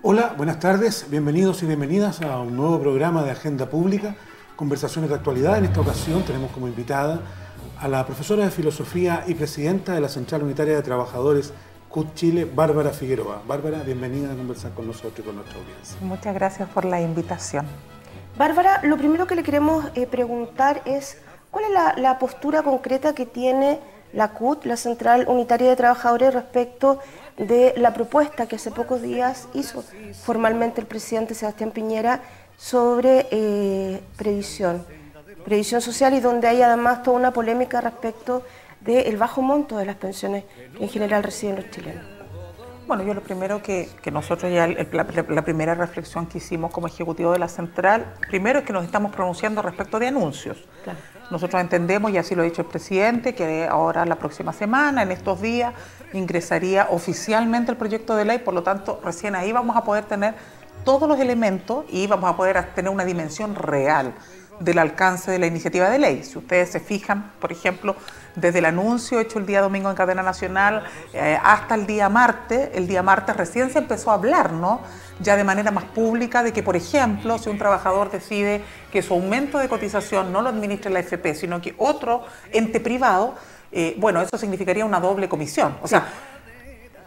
Hola, buenas tardes, bienvenidos y bienvenidas a un nuevo programa de Agenda Pública, conversaciones de actualidad. En esta ocasión tenemos como invitada a la profesora de Filosofía y presidenta de la Central Unitaria de Trabajadores CUT Chile, Bárbara Figueroa. Bárbara, bienvenida a conversar con nosotros y con nuestra audiencia. Muchas gracias por la invitación. Bárbara, lo primero que le queremos preguntar es ¿cuál es la postura concreta que tiene la CUT, la Central Unitaria de Trabajadores, respecto de la propuesta que hace pocos días hizo formalmente el presidente Sebastián Piñera sobre previsión social, y donde hay además toda una polémica respecto del bajo monto de las pensiones que en general reciben los chilenos? Bueno, yo lo primero que nosotros ya, la primera reflexión que hicimos como ejecutivo de la Central, primero es que nos estamos pronunciando respecto de anuncios. Claro. Nosotros entendemos, y así lo ha dicho el presidente, que ahora la próxima semana, en estos días, ingresaría oficialmente el proyecto de ley, por lo tanto, recién ahí vamos a poder tener todos los elementos y vamos a poder tener una dimensión real del alcance de la iniciativa de ley. Si ustedes se fijan, por ejemplo, desde el anuncio hecho el día domingo en cadena nacional hasta el día martes recién se empezó a hablar, ¿no?, ya de manera más pública, de que, por ejemplo, si un trabajador decide que su aumento de cotización no lo administre la AFP, sino que otro ente privado, bueno, eso significaría una doble comisión. O sea,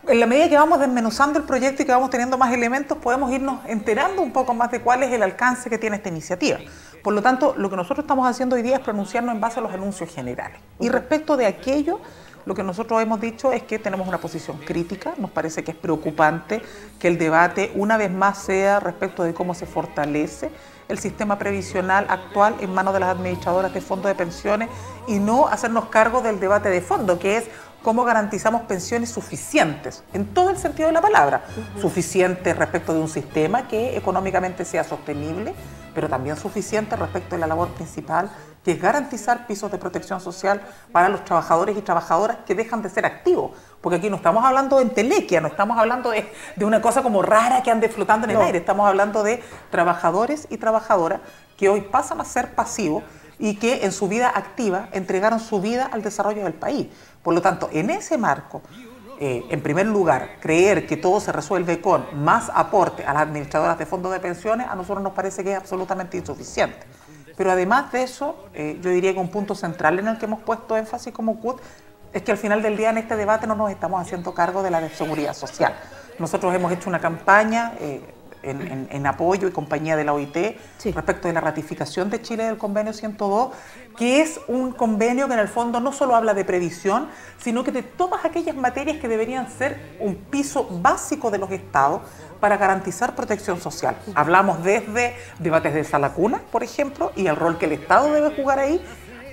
en la medida que vamos desmenuzando el proyecto y que vamos teniendo más elementos, podemos irnos enterando un poco más de cuál es el alcance que tiene esta iniciativa. Por lo tanto, lo que nosotros estamos haciendo hoy día es pronunciarnos en base a los anuncios generales. Y respecto de aquello, lo que nosotros hemos dicho es que tenemos una posición crítica. Nos parece que es preocupante que el debate una vez más sea respecto de cómo se fortalece el sistema previsional actual en manos de las administradoras de fondos de pensiones y no hacernos cargo del debate de fondo, que es cómo garantizamos pensiones suficientes, en todo el sentido de la palabra, suficientes respecto de un sistema que económicamente sea sostenible, pero también suficiente respecto de la labor principal, que es garantizar pisos de protección social para los trabajadores y trabajadoras que dejan de ser activos. Porque aquí no estamos hablando de entelequia, no estamos hablando de una cosa como rara que ande flotando en el aire, estamos hablando de trabajadores y trabajadoras que hoy pasan a ser pasivos y que en su vida activa entregaron su vida al desarrollo del país. Por lo tanto, en ese marco, en primer lugar, creer que todo se resuelve con más aporte a las administradoras de fondos de pensiones, a nosotros nos parece que es absolutamente insuficiente. Pero además de eso, yo diría que un punto central en el que hemos puesto énfasis como CUT es que al final del día en este debate no nos estamos haciendo cargo de la seguridad social. Nosotros hemos hecho una campaña en apoyo y compañía de la OIT respecto de la ratificación de Chile del convenio 102, que es un convenio que en el fondo no solo habla de previsión, sino que de todas aquellas materias que deberían ser un piso básico de los estados para garantizar protección social. Hablamos desde debates de sala cuna, por ejemplo, y el rol que el Estado debe jugar ahí,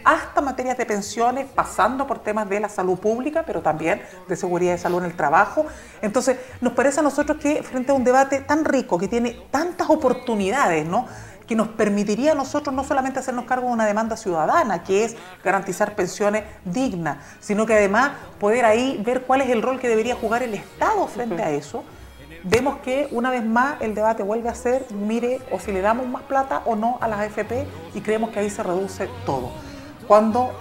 hasta materias de pensiones, pasando por temas de la salud pública, pero también de seguridad de salud en el trabajo. Entonces, nos parece a nosotros que frente a un debate tan rico, que tiene tantas oportunidades, ¿no?, que nos permitiría a nosotros no solamente hacernos cargo de una demanda ciudadana, que es garantizar pensiones dignas, sino que además poder ahí ver cuál es el rol que debería jugar el Estado frente a eso. Vemos que una vez más el debate vuelve a ser, mire, o si le damos más plata o no a las AFP, y creemos que ahí se reduce todo. Cuando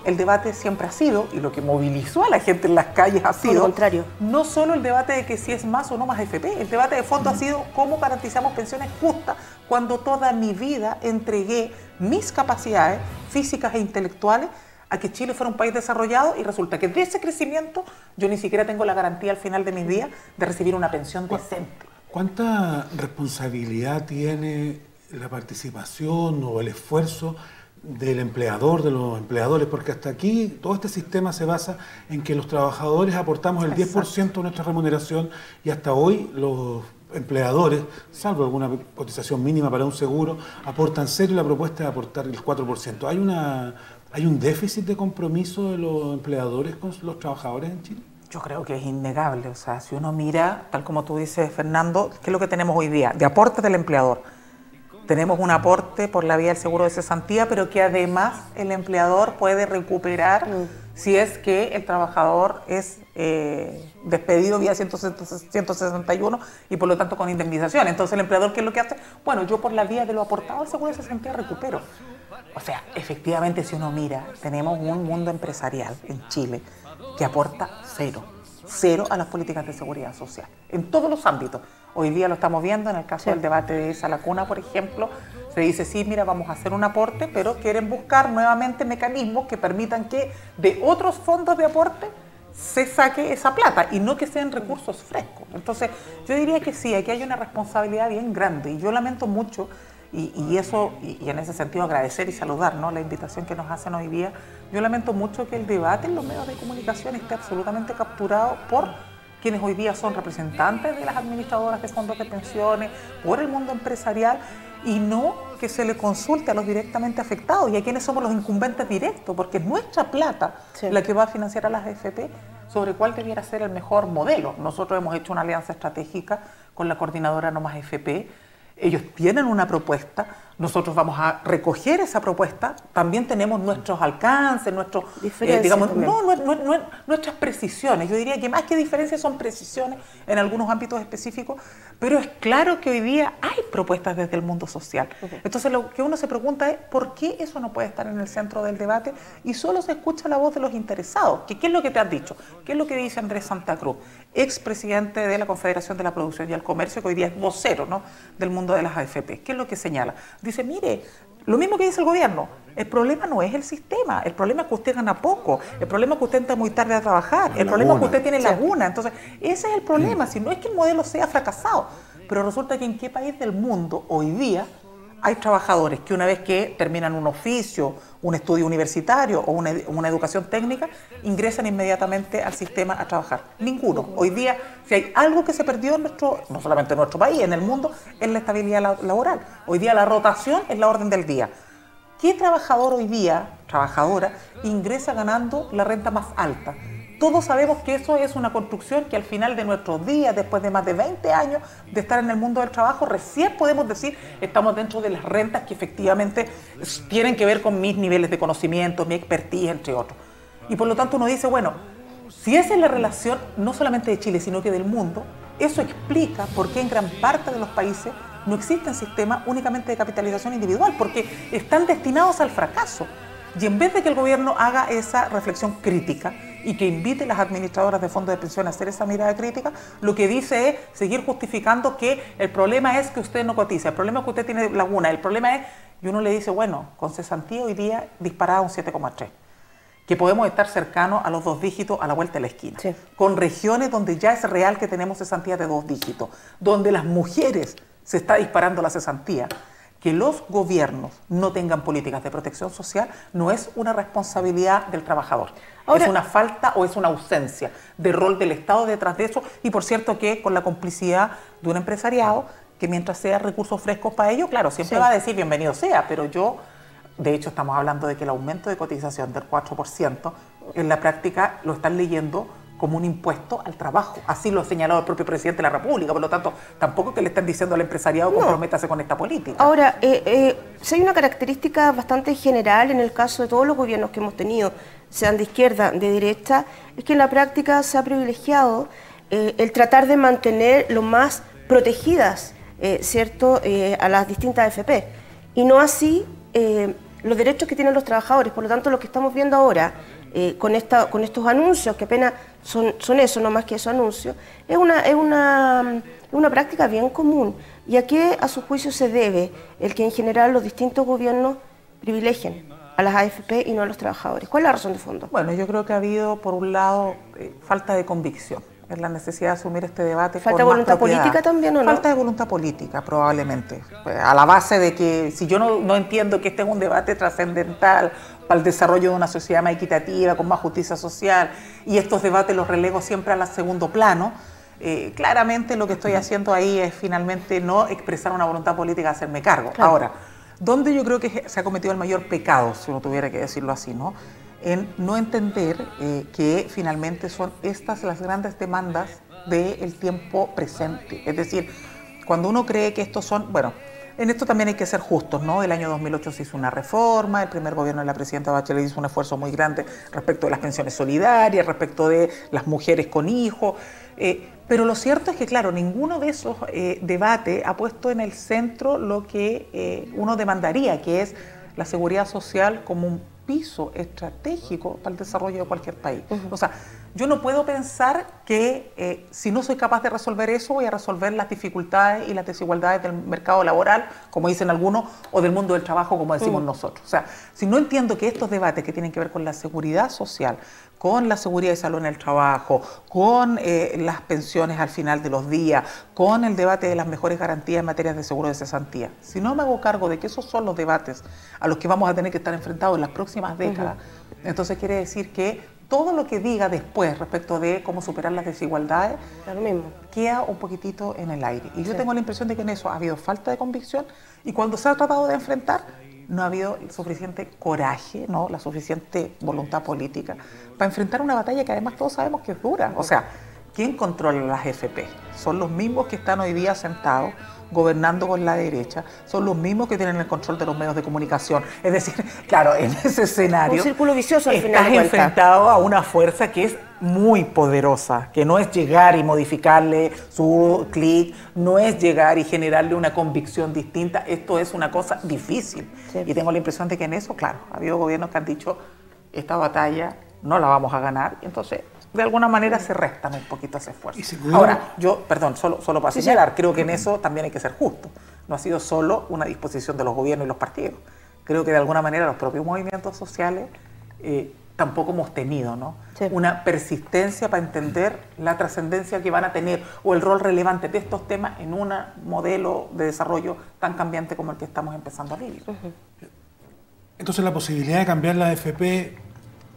el debate siempre ha sido, y lo que movilizó a la gente en las calles ha sido, contrario, no solo el debate de que si es más o no más AFP, el debate de fondo ha sido cómo garantizamos pensiones justas cuando toda mi vida entregué mis capacidades físicas e intelectuales a que Chile fuera un país desarrollado, y resulta que de ese crecimiento yo ni siquiera tengo la garantía al final de mis días de recibir una pensión decente. ¿Cuánta responsabilidad tiene la participación o el esfuerzo del empleador, de los empleadores? Porque hasta aquí todo este sistema se basa en que los trabajadores aportamos el 10% de nuestra remuneración, y hasta hoy los empleadores, salvo alguna cotización mínima para un seguro, aportan cero, y la propuesta es aportar el 4%. ¿Hay un déficit de compromiso de los empleadores con los trabajadores en Chile? Yo creo que es innegable. O sea, si uno mira, tal como tú dices, Fernando, ¿qué es lo que tenemos hoy día? De aporte del empleador. Tenemos un aporte por la vía del seguro de cesantía, pero que además el empleador puede recuperar si es que el trabajador es despedido vía 161 y por lo tanto con indemnización. Entonces el empleador, ¿qué es lo que hace? Bueno, yo por la vía de lo aportado al seguro de cesantía recupero. O sea, efectivamente, si uno mira, tenemos un mundo empresarial en Chile que aporta cero. cero a las políticas de seguridad social, en todos los ámbitos. Hoy día lo estamos viendo en el caso del debate de esa lacuna, por ejemplo, se dice, sí, mira, vamos a hacer un aporte, pero quieren buscar nuevamente mecanismos que permitan que de otros fondos de aporte se saque esa plata y no que sean recursos frescos. Entonces, yo diría que sí, aquí hay una responsabilidad bien grande y yo lamento mucho, y en ese sentido agradecer y saludar, ¿no?, la invitación que nos hacen hoy día. Yo lamento mucho que el debate en los medios de comunicación esté absolutamente capturado por quienes hoy día son representantes de las administradoras de fondos de pensiones, por el mundo empresarial, y no que se le consulte a los directamente afectados y a quienes somos los incumbentes directos, porque es nuestra plata la que va a financiar a las AFP, sobre cuál debiera ser el mejor modelo. Nosotros hemos hecho una alianza estratégica con la coordinadora No Más AFP. Ellos tienen una propuesta, nosotros vamos a recoger esa propuesta, también tenemos nuestros alcances, nuestros, nuestras precisiones. Yo diría que más que diferencias son precisiones en algunos ámbitos específicos, pero es claro que hoy día hay propuestas desde el mundo social. Entonces lo que uno se pregunta es, ¿por qué eso no puede estar en el centro del debate y solo se escucha la voz de los interesados? ¿Qué es lo que te has dicho? ¿Qué es lo que dice Andrés Santa Cruz, expresidente de la Confederación de la Producción y el Comercio, que hoy día es vocero, ¿no?, del mundo de las AFP? ¿Qué es lo que señala? Dice, mire, lo mismo que dice el gobierno, el problema no es el sistema, el problema es que usted gana poco, el problema es que usted entra muy tarde a trabajar, el problema es que usted tiene laguna. Entonces, ese es el problema, si no es que el modelo sea fracasado. Pero resulta que en qué país del mundo hoy día hay trabajadores que una vez que terminan un oficio, un estudio universitario o una educación técnica, ingresan inmediatamente al sistema a trabajar. Ninguno. Hoy día, si hay algo que se perdió en no solamente en nuestro país, en el mundo, es la estabilidad laboral. Hoy día la rotación es la orden del día. ¿Qué trabajador hoy día, trabajadora, ingresa ganando la renta más alta? Todos sabemos que eso es una construcción que al final de nuestros días, después de más de 20 años de estar en el mundo del trabajo, recién podemos decir estamos dentro de las rentas que efectivamente tienen que ver con mis niveles de conocimiento, mi expertise, entre otros. Y por lo tanto uno dice, bueno, si esa es la relación no solamente de Chile, sino que del mundo, eso explica por qué en gran parte de los países no existen sistemas únicamente de capitalización individual, porque están destinados al fracaso. Y en vez de que el gobierno haga esa reflexión crítica y que invite a las administradoras de fondos de pensión a hacer esa mirada crítica, lo que dice es seguir justificando que el problema es que usted no cotiza, el problema es que usted tiene laguna, el problema es... Y uno le dice, bueno, con cesantía hoy día disparada un 7,3, que podemos estar cercanos a los 2 dígitos a la vuelta de la esquina, con regiones donde ya es real que tenemos cesantías de 2 dígitos, donde las mujeres se está disparando la cesantía. Que los gobiernos no tengan políticas de protección social no es una responsabilidad del trabajador. Ahora, es una falta o es una ausencia de rol del Estado detrás de eso, y por cierto que con la complicidad de un empresariado que mientras sea recursos frescos para ello, claro, siempre va a decir bienvenido sea, pero de hecho estamos hablando de que el aumento de cotización del 4% en la práctica lo están leyendo como un impuesto al trabajo. Así lo ha señalado el propio presidente de la República. Por lo tanto, tampoco que le estén diciendo al empresariado comprométase con esta política. Ahora, si hay una característica bastante general en el caso de todos los gobiernos que hemos tenido, sean de izquierda, de derecha, es que en la práctica se ha privilegiado el tratar de mantener lo más protegidas, ¿cierto?, a las distintas AFP. Y no así los derechos que tienen los trabajadores. Por lo tanto, lo que estamos viendo ahora, con estos anuncios, que apenas son eso, no más que esos anuncios, es una práctica bien común. ¿Y a qué, a su juicio, se debe el que en general los distintos gobiernos privilegien a las AFP y no a los trabajadores? ¿Cuál es la razón de fondo? Bueno, yo creo que ha habido, por un lado, falta de convicción. Es la necesidad de asumir este debate. ¿Falta de voluntad política también o no? Falta de voluntad política, probablemente. A la base de que si yo no entiendo que este es un debate trascendental para el desarrollo de una sociedad más equitativa, con más justicia social, y estos debates los relego siempre al segundo plano, claramente lo que estoy haciendo ahí es finalmente no expresar una voluntad política de hacerme cargo. Claro. Ahora, ¿dónde yo creo que se ha cometido el mayor pecado, si uno tuviera que decirlo así, ¿no? En no entender que finalmente son estas las grandes demandas del tiempo presente. Es decir, cuando uno cree que estos son, bueno, en esto también hay que ser justos, ¿no? El año 2008 se hizo una reforma, el primer gobierno de la presidenta Bachelet hizo un esfuerzo muy grande respecto de las pensiones solidarias, respecto de las mujeres con hijos, pero lo cierto es que, claro, ninguno de esos debates ha puesto en el centro lo que uno demandaría, que es la seguridad social como un piso estratégico para el desarrollo de cualquier país. O sea, yo no puedo pensar que si no soy capaz de resolver eso, voy a resolver las dificultades y las desigualdades del mercado laboral, como dicen algunos, o del mundo del trabajo, como decimos nosotros. O sea, si no entiendo que estos debates que tienen que ver con la seguridad social, con la seguridad y salud en el trabajo, con las pensiones al final de los días, con el debate de las mejores garantías en materia de seguro de cesantía, si no me hago cargo de que esos son los debates a los que vamos a tener que estar enfrentados en las próximas décadas, entonces quiere decir que todo lo que diga después respecto de cómo superar las desigualdades queda un poquitito en el aire. Y yo tengo la impresión de que en eso ha habido falta de convicción y cuando se ha tratado de enfrentar no ha habido el suficiente coraje, ¿no? La suficiente voluntad política para enfrentar una batalla que además todos sabemos que es dura. O sea, ¿quién controla las FP? Son los mismos que están hoy día sentados gobernando con la derecha, son los mismos que tienen el control de los medios de comunicación. Es decir, claro, en ese escenario un círculo vicioso al final estás enfrentado a una fuerza que es muy poderosa, que no es llegar y modificarle su clic, no es llegar y generarle una convicción distinta, esto es una cosa difícil. Y tengo la impresión de que en eso, claro, ha habido gobiernos que han dicho, esta batalla no la vamos a ganar, y entonces de alguna manera se restan un poquito ese esfuerzo. Ahora, yo, perdón, solo para señalar, creo que en eso también hay que ser justo. No ha sido solo una disposición de los gobiernos y los partidos. Creo que de alguna manera los propios movimientos sociales tampoco hemos tenido, ¿no? Una persistencia para entender la trascendencia que van a tener o el rol relevante de estos temas en un modelo de desarrollo tan cambiante como el que estamos empezando a vivir. Entonces la posibilidad de cambiar la AFP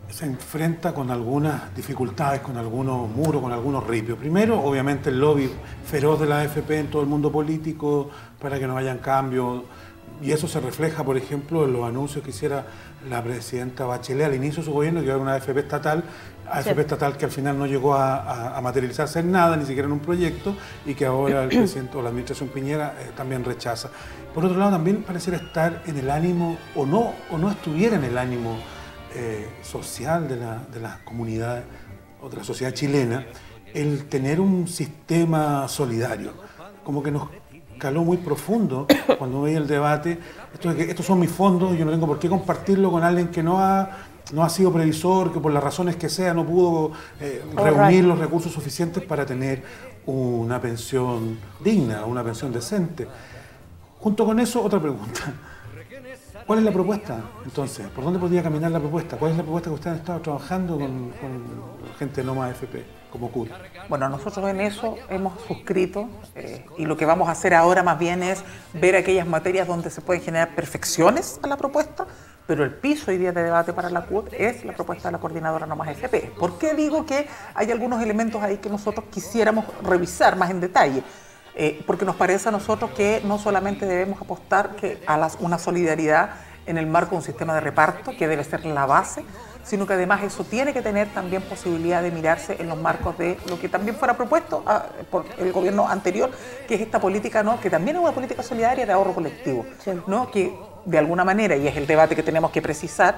se enfrenta con algunas dificultades, con algunos muros, con algunos ripios. Primero, obviamente, el lobby feroz de la AFP en todo el mundo político para que no hayan cambios. Y eso se refleja, por ejemplo, en los anuncios que hiciera la presidenta Bachelet al inicio de su gobierno, que iba a haber una AFP estatal que al final no llegó a materializarse en nada, ni siquiera en un proyecto, y que ahora el presidente o la administración Piñera también rechaza. Por otro lado, también pareciera estar en el ánimo, o no estuviera en el ánimo social de las comunidades o de la sociedad chilena, el tener un sistema solidario. Como que nos caló muy profundo cuando veía el debate, esto de que estos son mis fondos, yo no tengo por qué compartirlo con alguien que no ha sido previsor, que por las razones que sea no pudo reunir los recursos suficientes para tener una pensión digna, una pensión decente. Junto con eso, otra pregunta. ¿Cuál es la propuesta, entonces? ¿Por dónde podría caminar la propuesta? ¿Cuál es la propuesta que ustedes han estado trabajando con gente de Noma AFP, como CUT? Bueno, nosotros en eso hemos suscrito y lo que vamos a hacer ahora más bien es ver aquellas materias donde se pueden generar perfecciones a la propuesta, pero el piso hoy día de debate para la CUT es la propuesta de la coordinadora Noma AFP. ¿Por qué digo que hay algunos elementos ahí que nosotros quisiéramos revisar más en detalle? Porque nos parece a nosotros que no solamente debemos apostar a una solidaridad en el marco de un sistema de reparto, que debe ser la base, sino que además eso tiene que tener también posibilidad de mirarse en los marcos de lo que también fuera propuesto por el gobierno anterior, que es esta política, ¿no? Que también es una política solidaria de ahorro colectivo, ¿no? Que de alguna manera, y es el debate que tenemos que precisar,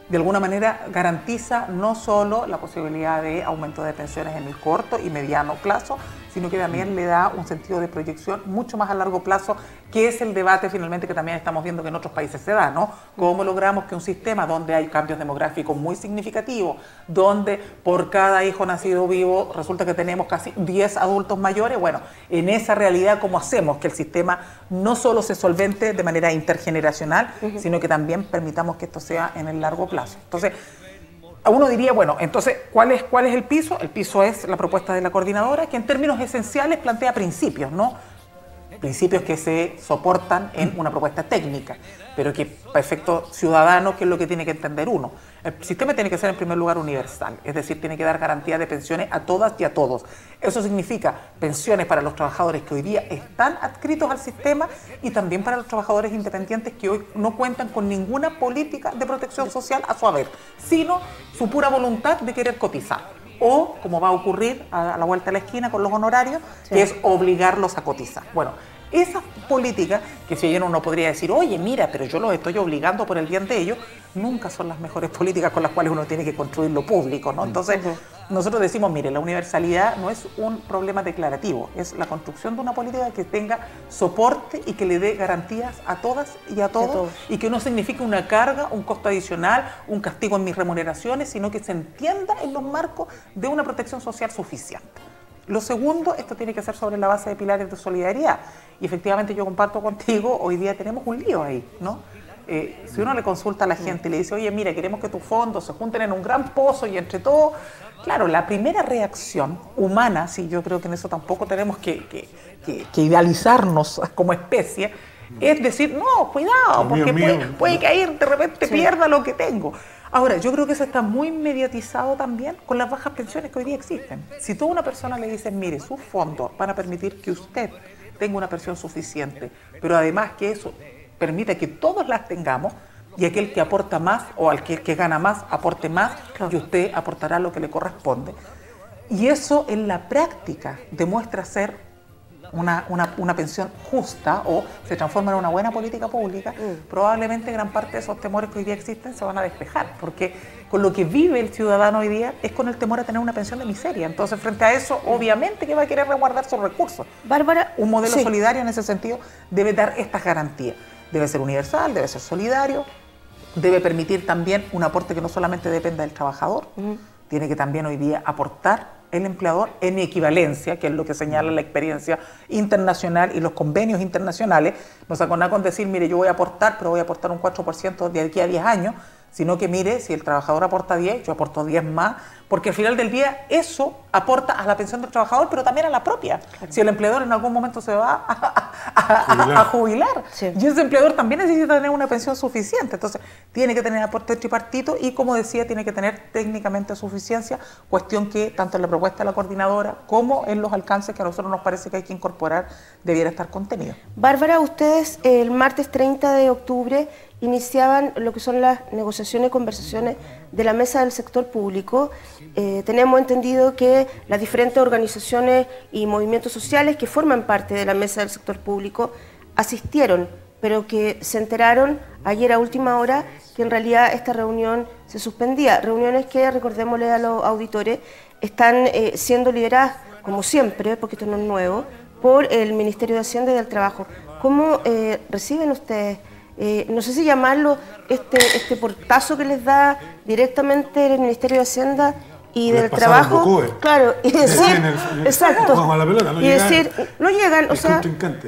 de alguna manera garantiza no solo la posibilidad de aumento de pensiones en el corto y mediano plazo, sino que también le da un sentido de proyección mucho más a largo plazo, que es el debate finalmente que también estamos viendo que en otros países se da, ¿no? ¿Cómo logramos que un sistema donde hay cambios demográficos muy significativos, donde por cada hijo nacido vivo resulta que tenemos casi 10 adultos mayores? Bueno, en esa realidad, ¿cómo hacemos que el sistema no solo se solvente de manera intergeneracional, sino que también permitamos que esto sea en el largo plazo? Entonces, uno diría, bueno, entonces, ¿cuál es el piso? El piso es la propuesta de la coordinadora, que en términos esenciales plantea principios, ¿no? Principios que se soportan en una propuesta técnica, pero que para efectos ciudadanos, ¿qué es lo que tiene que entender uno? El sistema tiene que ser en primer lugar universal, es decir, tiene que dar garantía de pensiones a todas y a todos. Eso significa pensiones para los trabajadores que hoy día están adscritos al sistema y también para los trabajadores independientes que hoy no cuentan con ninguna política de protección social a su haber, sino su pura voluntad de querer cotizar. O, como va a ocurrir a la vuelta de la esquina con los honorarios, que es obligarlos a cotizar. Bueno, esas políticas, que si bien uno podría decir, oye, mira, pero yo los estoy obligando por el bien de ellos, nunca son las mejores políticas con las cuales uno tiene que construir lo público, ¿no? Entonces, nosotros decimos, mire, la universalidad no es un problema declarativo, es la construcción de una política que tenga soporte y que le dé garantías a todas y a todos, y que no signifique una carga, un costo adicional, un castigo en mis remuneraciones, sino que se entienda en los marcos de una protección social suficiente. Lo segundo, esto tiene que ser sobre la base de pilares de solidaridad. Y efectivamente yo comparto contigo, hoy día tenemos un lío ahí, ¿no? Si uno le consulta a la gente y le dice, oye, mira, queremos que tus fondos se junten en un gran pozo y entre todos, claro, la primera reacción humana, sí, yo creo que en eso tampoco tenemos que idealizarnos como especie, es decir, no, cuidado, porque puede caer, de repente pierda lo que tengo. Ahora, yo creo que eso está muy mediatizado también con las bajas pensiones que hoy día existen. Si tú a una persona le dices, mire, sus fondos van a permitir que usted tenga una pensión suficiente, pero además que eso permite que todos las tengamos, y aquel que aporta más o al que gana más aporte más, y usted aportará lo que le corresponde. Y eso en la práctica demuestra ser una pensión justa o se transforma en una buena política pública. Probablemente gran parte de esos temores que hoy día existen se van a despejar, porque con lo que vive el ciudadano hoy día es con el temor a tener una pensión de miseria. Entonces, frente a eso, obviamente que va a querer resguardar sus recursos. Bárbara, un modelo solidario en ese sentido debe dar estas garantías. Debe ser universal, debe ser solidario, debe permitir también un aporte que no solamente dependa del trabajador, tiene que también hoy día aportar el empleador en equivalencia, que es lo que señala la experiencia internacional y los convenios internacionales. No se acona con decir, mire, yo voy a aportar, pero voy a aportar un 4% de aquí a 10 años, sino que mire, si el trabajador aporta 10, yo aporto 10 más, porque al final del día eso aporta a la pensión del trabajador, pero también a la propia. Si el empleador en algún momento se va a jubilar, y ese empleador también necesita tener una pensión suficiente, entonces tiene que tener aporte tripartito y, como decía, tiene que tener técnicamente suficiencia, cuestión que tanto en la propuesta de la coordinadora como en los alcances que a nosotros nos parece que hay que incorporar debiera estar contenido. Bárbara, ustedes el martes 30 de octubre iniciaban lo que son las negociaciones y conversaciones de la mesa del sector público. Tenemos entendido que las diferentes organizaciones y movimientos sociales que forman parte de la mesa del sector público asistieron, pero que se enteraron ayer a última hora que en realidad esta reunión se suspendía. Reuniones que, recordémosle a los auditores, están siendo lideradas, como siempre, porque esto no es nuevo, por el Ministerio de Hacienda y del Trabajo. ¿Cómo reciben ustedes? No sé si llamarlo este portazo que les da directamente el Ministerio de Hacienda y del Trabajo, claro, y decir, exacto, y decir, no llegan, o sea,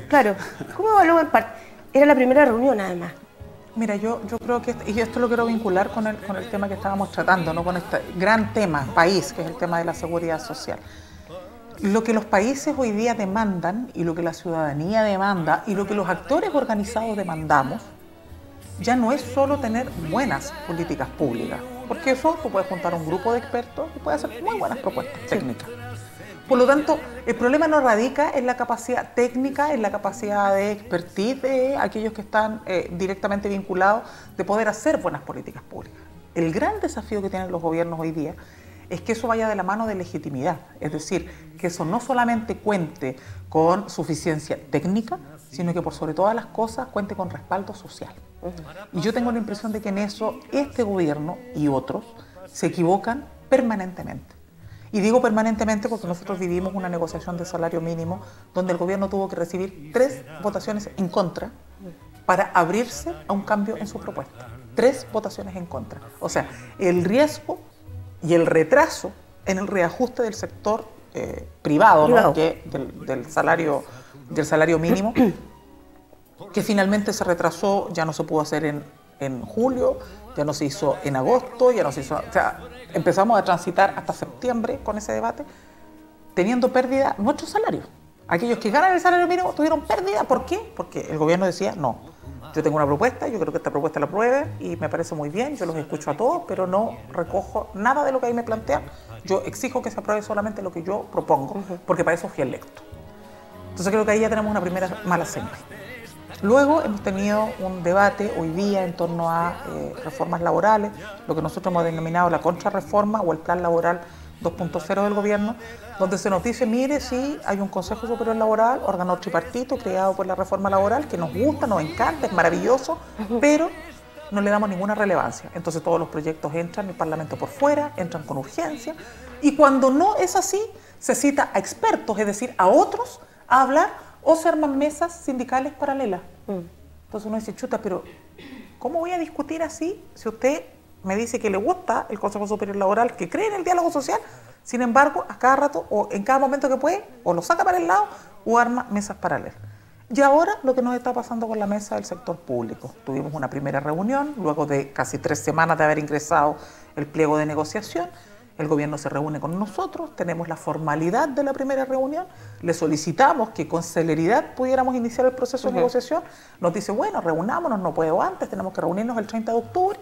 claro, ¿cómo evalúan parte? Era la primera reunión, además. Mira, yo creo que, y esto lo quiero vincular con el tema que estábamos tratando, ¿no? Con este gran tema, país, que es el tema de la seguridad social. Lo que los países hoy día demandan, y lo que la ciudadanía demanda, y lo que los actores organizados demandamos, ya no es solo tener buenas políticas públicas, porque eso tú puedes juntar un grupo de expertos y puedes hacer muy buenas propuestas técnicas. Por lo tanto, el problema no radica en la capacidad técnica, en la capacidad de expertise de aquellos que están directamente vinculados de poder hacer buenas políticas públicas. El gran desafío que tienen los gobiernos hoy día es que eso vaya de la mano de legitimidad, es decir, que eso no solamente cuente con suficiencia técnica, sino que por sobre todas las cosas cuente con respaldo social. Y yo tengo la impresión de que en eso este gobierno y otros se equivocan permanentemente. Y digo permanentemente porque nosotros vivimos una negociación de salario mínimo donde el gobierno tuvo que recibir 3 votaciones en contra para abrirse a un cambio en su propuesta. 3 votaciones en contra. O sea, el riesgo y el retraso en el reajuste del sector privado, ¿no? del salario mínimo, que finalmente se retrasó, ya no se pudo hacer en julio, ya no se hizo en agosto, ya no se hizo, o sea, empezamos a transitar hasta septiembre con ese debate, teniendo pérdida nuestros salarios. Aquellos que ganan el salario mínimo tuvieron pérdida, ¿por qué? Porque el gobierno decía, no, yo tengo una propuesta, yo creo que esta propuesta la apruebe y me parece muy bien, yo los escucho a todos, pero no recojo nada de lo que ahí me plantean, yo exijo que se apruebe solamente lo que yo propongo, porque para eso fui electo. Entonces creo que ahí ya tenemos una primera mala señal. Luego hemos tenido un debate hoy día en torno a reformas laborales, lo que nosotros hemos denominado la contrarreforma o el plan laboral 2.0 del gobierno, donde se nos dice, mire, sí, hay un Consejo Superior Laboral, órgano tripartito creado por la reforma laboral, que nos gusta, nos encanta, es maravilloso, pero no le damos ninguna relevancia. Entonces todos los proyectos entran en el Parlamento por fuera, entran con urgencia, y cuando no es así, se cita a expertos, es decir, a otros, a hablar, o se arman mesas sindicales paralelas. Entonces uno dice, chuta, pero ¿cómo voy a discutir así si usted me dice que le gusta el Consejo Superior Laboral, que cree en el diálogo social? Sin embargo, a cada rato o en cada momento que puede, o lo saca para el lado o arma mesas paralelas. Y ahora lo que nos está pasando con la mesa del sector público. Tuvimos una primera reunión, luego de casi 3 semanas de haber ingresado el pliego de negociación. El gobierno se reúne con nosotros, tenemos la formalidad de la primera reunión, le solicitamos que con celeridad pudiéramos iniciar el proceso de negociación. Nos dice, bueno, reunámonos, no puedo antes, tenemos que reunirnos el 30 de octubre.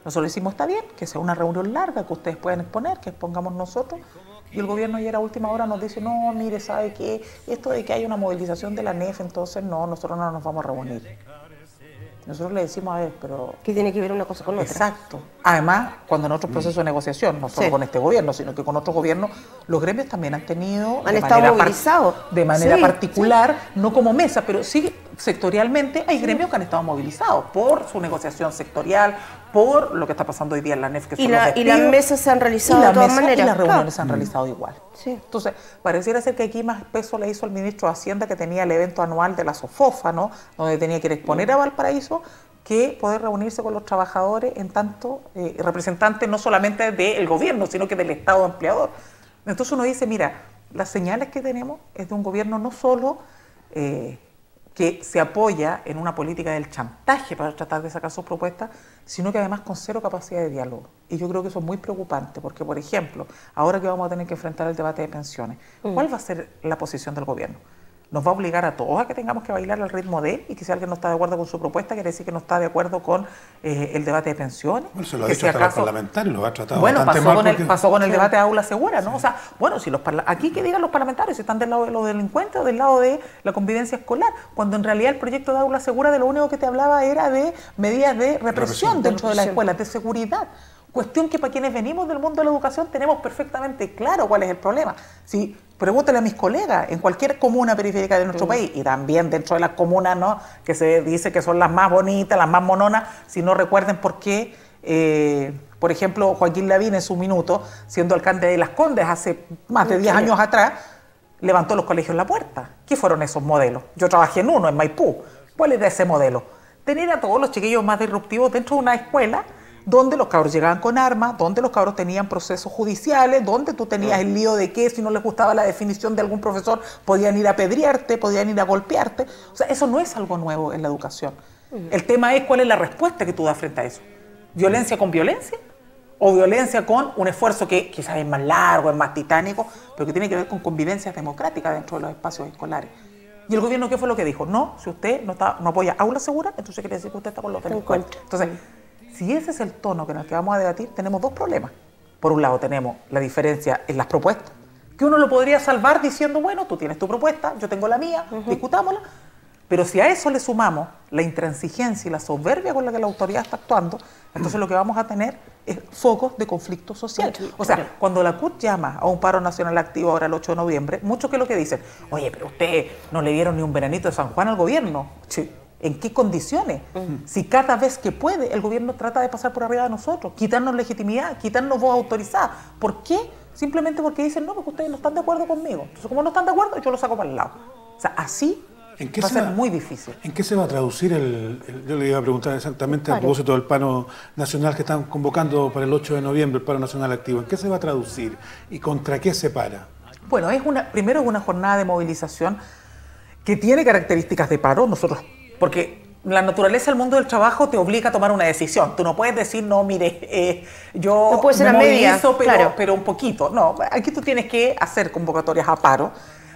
Nosotros decimos, está bien, que sea una reunión larga, que ustedes puedan exponer, que expongamos nosotros. Y el gobierno ayer a última hora nos dice, no, mire, ¿sabe qué? Esto de que hay una movilización de la NEF, entonces no, nosotros no nos vamos a reunir. Nosotros le decimos, a ver, pero... ¿Qué tiene que ver una cosa con otra? Exacto. Además, cuando en otros procesos de negociación, no solo con este gobierno, sino que con otros gobiernos, los gremios también han tenido... Han estado movilizados. De manera particular, no como mesa, pero sí sectorialmente hay gremios que han estado movilizados por su negociación sectorial, por lo que está pasando hoy día en la NEF, que son los despidos. Y las mesas se han realizado de todas maneras. Y las reuniones se han realizado igual. Sí. Entonces, pareciera ser que aquí más peso le hizo el ministro de Hacienda, que tenía el evento anual de la SOFOFA, ¿no? Donde tenía que ir a exponer a Valparaíso, que poder reunirse con los trabajadores en tanto representantes no solamente del gobierno, sino que del Estado empleador. Entonces uno dice, mira, las señales que tenemos es de un gobierno no solo que se apoya en una política del chantaje para tratar de sacar sus propuestas, sino que además con cero capacidad de diálogo. Y yo creo que eso es muy preocupante, porque, por ejemplo, ahora que vamos a tener que enfrentar el debate de pensiones, ¿cuál va a ser la posición del gobierno? Nos va a obligar a todos a que tengamos que bailar al ritmo de él, y que si alguien no está de acuerdo con su propuesta, quiere decir que no está de acuerdo con el debate de pensiones. Bueno, se lo ha dicho hasta los parlamentarios, lo ha tratado bueno, bastante mal. Pasó con el debate de aula segura, ¿no? O sea, bueno, si aquí que digan los parlamentarios si están del lado de los delincuentes o del lado de la convivencia escolar, cuando en realidad el proyecto de aula segura de lo único que te hablaba era de medidas de represión dentro de las escuelas, de seguridad. Cuestión que para quienes venimos del mundo de la educación tenemos perfectamente claro cuál es el problema. Si pregúntale a mis colegas en cualquier comuna periférica de nuestro país, y también dentro de las comunas, ¿no?, que se dice que son las más bonitas, las más mononas, si no recuerden por qué, por ejemplo, Joaquín Lavín en su minuto, siendo alcalde de Las Condes hace más de 10 años atrás, levantó los colegios en la puerta. ¿Qué fueron esos modelos? Yo trabajé en uno, en Maipú. ¿Cuál era ese modelo? Tener a todos los chiquillos más disruptivos dentro de una escuela donde los cabros llegaban con armas, donde los cabros tenían procesos judiciales, donde tú tenías el lío de que si no les gustaba la definición de algún profesor, podían ir a apedrearte, podían ir a golpearte. O sea, eso no es algo nuevo en la educación. El tema es cuál es la respuesta que tú das frente a eso. ¿Violencia con violencia? ¿O violencia con un esfuerzo que quizás es más largo, es más titánico, pero que tiene que ver con convivencias democráticas dentro de los espacios escolares? ¿Y el gobierno qué fue lo que dijo? No, si usted no apoya aula segura, entonces quiere decir que usted está con los delincuentes. Entonces, si ese es el tono en el que vamos a debatir, tenemos dos problemas. Por un lado tenemos la diferencia en las propuestas, que uno lo podría salvar diciendo, bueno, tú tienes tu propuesta, yo tengo la mía, discutámosla. Pero si a eso le sumamos la intransigencia y la soberbia con la que la autoridad está actuando, entonces lo que vamos a tener es focos de conflicto social. O sea, cuando la CUT llama a un paro nacional activo ahora el 8 de noviembre, muchos que lo que dicen, oye, pero ustedes no le dieron ni un veranito de San Juan al gobierno. Sí. ¿En qué condiciones? Si cada vez que puede el gobierno trata de pasar por arriba de nosotros, quitarnos legitimidad, quitarnos voz autorizada. ¿Por qué? Simplemente porque dicen, no, porque ustedes no están de acuerdo conmigo. Entonces, como no están de acuerdo, yo lo saco para el lado. O sea, así va a ser muy difícil. ¿En qué se va a traducir yo le iba a preguntar exactamente a propósito del paro nacional que están convocando para el 8 de noviembre, el paro nacional activo? ¿En qué se va a traducir y contra qué se para? Bueno, primero es una jornada de movilización que tiene características de paro. Porque la naturaleza del mundo del trabajo te obliga a tomar una decisión. Tú no puedes decir, no, mire, yo no puede ser me movilizo, media, pero un poquito. No, aquí tú tienes que hacer convocatorias a paro,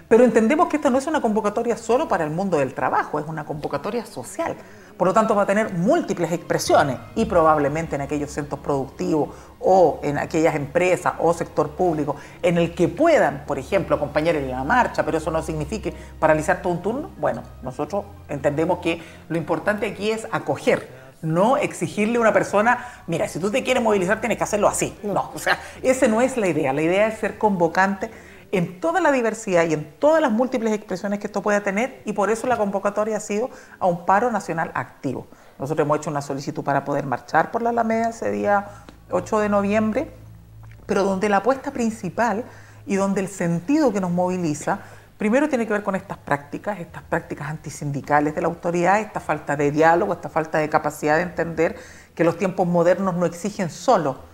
pero entendemos que esta no es una convocatoria solo para el mundo del trabajo, es una convocatoria social. Por lo tanto, va a tener múltiples expresiones y probablemente en aquellos centros productivos o en aquellas empresas o sector público en el que puedan, por ejemplo, acompañar en la marcha, pero eso no signifique paralizar todo un turno. Bueno, nosotros entendemos que lo importante aquí es acoger, no exigirle a una persona, mira, si tú te quieres movilizar tienes que hacerlo así. No, o sea, esa no es la idea es ser convocante en toda la diversidad y en todas las múltiples expresiones que esto pueda tener, y por eso la convocatoria ha sido a un paro nacional activo. Nosotros hemos hecho una solicitud para poder marchar por la Alameda ese día 8 de noviembre, pero donde la apuesta principal y donde el sentido que nos moviliza, primero tiene que ver con estas prácticas antisindicales de la autoridad, esta falta de diálogo, esta falta de capacidad de entender que los tiempos modernos no exigen solo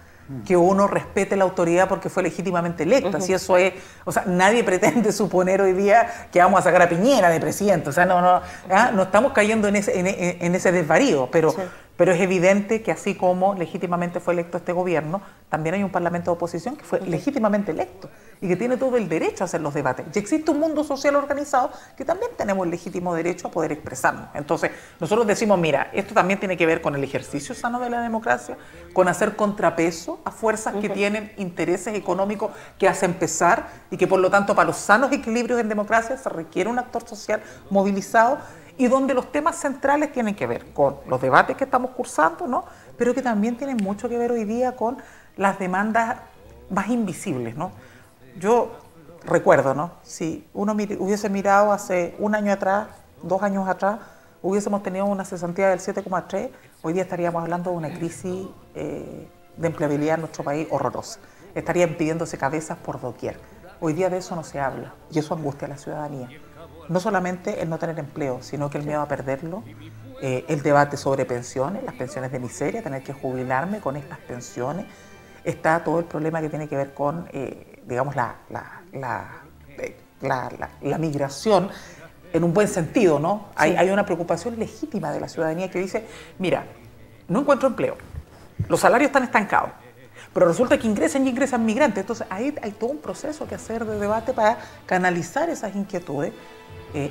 que uno respete la autoridad porque fue legítimamente electa. Si eso es, o sea, nadie pretende suponer hoy día que vamos a sacar a Piñera de presidente. O sea, no estamos cayendo en ese desvarío, pero, sí. Pero es evidente que así como legítimamente fue electo este gobierno, también hay un parlamento de oposición que fue legítimamente electo y que tiene todo el derecho a hacer los debates. Y existe un mundo social organizado que también tenemos el legítimo derecho a poder expresarnos. Entonces, nosotros decimos, mira, esto también tiene que ver con el ejercicio sano de la democracia, con hacer contrapeso a fuerzas que tienen intereses económicos que hacen pesar y que por lo tanto para los sanos equilibrios en democracia se requiere un actor social movilizado y donde los temas centrales tienen que ver con los debates que estamos cursando, ¿no? Pero que también tienen mucho que ver hoy día con las demandas más invisibles, ¿no? Yo recuerdo, ¿no? Si uno hubiese mirado hace un año atrás, 2 años atrás, hubiésemos tenido una cesantía del 7,3, hoy día estaríamos hablando de una crisis de empleabilidad en nuestro país horrorosa. Estarían pidiéndose cabezas por doquier. Hoy día de eso no se habla y eso angustia a la ciudadanía. No solamente el no tener empleo, sino que el miedo a perderlo, el debate sobre pensiones, las pensiones de miseria, tener que jubilarme con estas pensiones. Está todo el problema que tiene que ver con, digamos, la migración en un buen sentido, ¿no? Sí. Hay una preocupación legítima de la ciudadanía que dice, mira, no encuentro empleo, los salarios están estancados, pero resulta que ingresan migrantes. Entonces hay todo un proceso que hacer de debate para canalizar esas inquietudes.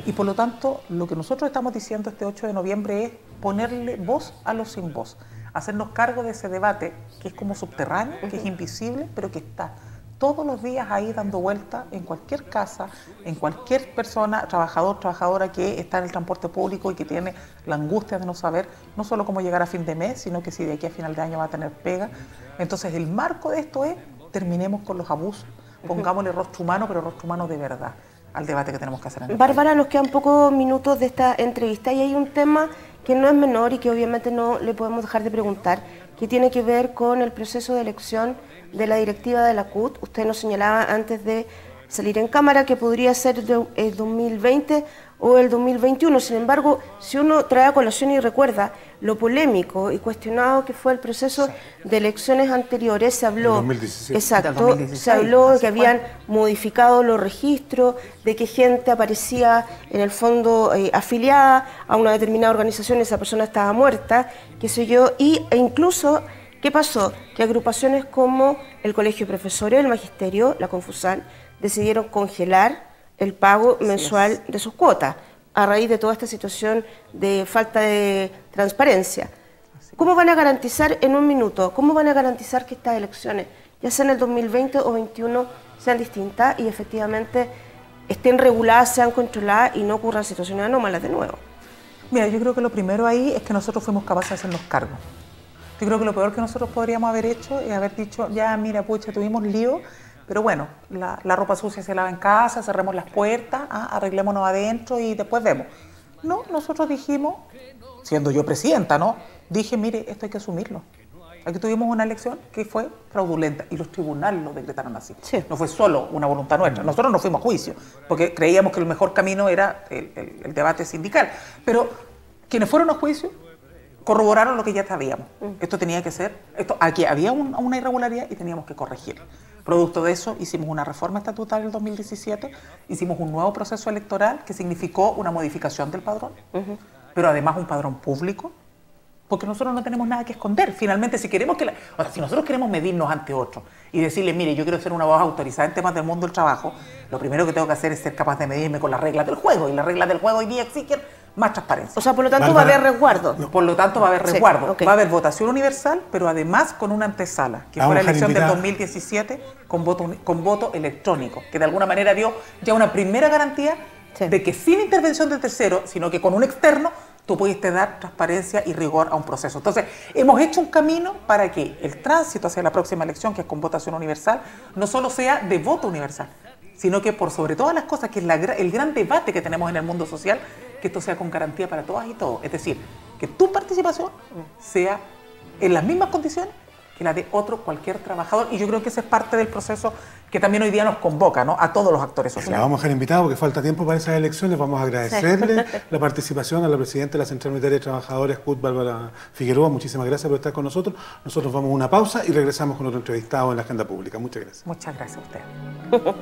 Y por lo tanto, lo que nosotros estamos diciendo este 8 de noviembre es ponerle voz a los sin voz, hacernos cargo de ese debate que es como subterráneo, que es invisible, pero que está todos los días ahí dando vuelta en cualquier casa, en cualquier persona, trabajador, trabajadora que está en el transporte público y que tiene la angustia de no saber no solo cómo llegar a fin de mes, sino que si de aquí a final de año va a tener pega. Entonces el marco de esto es, terminemos con los abusos, pongámosle rostro humano, pero rostro humano de verdad al debate que tenemos que hacer en el Bárbara, país. Nos quedan pocos minutos de esta entrevista y hay un tema que no es menor y que obviamente no le podemos dejar de preguntar, que tiene que ver con el proceso de elección de la directiva de la CUT. Usted nos señalaba antes de salir en cámara que podría ser el 2020 o el 2021. Sin embargo, si uno trae a colación y recuerda lo polémico y cuestionado que fue el proceso de elecciones anteriores, se habló, 2017. Exacto, 2016, se habló de que habían modificado los registros, de que gente aparecía en el fondo afiliada a una determinada organización, esa persona estaba muerta, qué sé yo, e incluso, ¿qué pasó? Que agrupaciones como el Colegio de Profesores, el Magisterio, la Confusan, decidieron congelar el pago mensual de sus cuotas a raíz de toda esta situación de falta de transparencia. ¿Cómo van a garantizar, en un minuto, cómo van a garantizar que estas elecciones, ya sea en el 2020 o 2021, sean distintas y efectivamente estén reguladas, sean controladas y no ocurran situaciones anómalas de nuevo? Mira, yo creo que lo primero ahí es que nosotros fuimos capaces de hacernos cargo. Yo creo que lo peor que nosotros podríamos haber hecho es haber dicho, ya mira, pucha, tuvimos lío, pero bueno, la ropa sucia se lava en casa, cerremos las puertas, arreglémonos adentro y después vemos. No, nosotros dijimos, siendo yo presidenta, ¿no? Dije, mire, esto hay que asumirlo. Aquí tuvimos una elección que fue fraudulenta y los tribunales lo decretaron así. Sí. No fue solo una voluntad nuestra. Nosotros no fuimos a juicio porque creíamos que el mejor camino era el debate sindical. Pero quienes fueron a juicio corroboraron lo que ya sabíamos. Esto tenía que ser, aquí había una irregularidad y teníamos que corregir. Producto de eso hicimos una reforma estatal en el 2017, hicimos un nuevo proceso electoral que significó una modificación del padrón, pero además un padrón público, porque nosotros no tenemos nada que esconder. Finalmente, si nosotros queremos medirnos ante otros y decirle, mire, yo quiero ser una voz autorizada en temas del mundo del trabajo, lo primero que tengo que hacer es ser capaz de medirme con las reglas del juego, y las reglas del juego hoy día exigen más transparencia. O sea, por lo tanto, Bárbara, va a haber resguardo. Por lo tanto, va a haber resguardo. Okay. Va a haber votación universal, pero además con una antesala, que fue la elección del 2017 con voto electrónico, que de alguna manera dio ya una primera garantía de que sin intervención del tercero, sino que con un externo, tú pudiste dar transparencia y rigor a un proceso. Entonces, hemos hecho un camino para que el tránsito hacia la próxima elección, que es con votación universal, no solo sea de voto universal, sino que por sobre todas las cosas, que es el gran debate que tenemos en el mundo social, que esto sea con garantía para todas y todos. Es decir, que tu participación sea en las mismas condiciones que la de cualquier trabajador, y yo creo que ese es parte del proceso que también hoy día nos convoca, ¿no?, a todos los actores sociales. La vamos a dejar invitados porque falta tiempo para esas elecciones. Vamos a agradecerle la participación a la presidenta de la Central Unitaria de Trabajadores, CUT, Bárbara Figueroa. Muchísimas gracias por estar con nosotros. Nosotros vamos a una pausa y regresamos con otro entrevistado en la agenda pública. Muchas gracias. Muchas gracias a usted.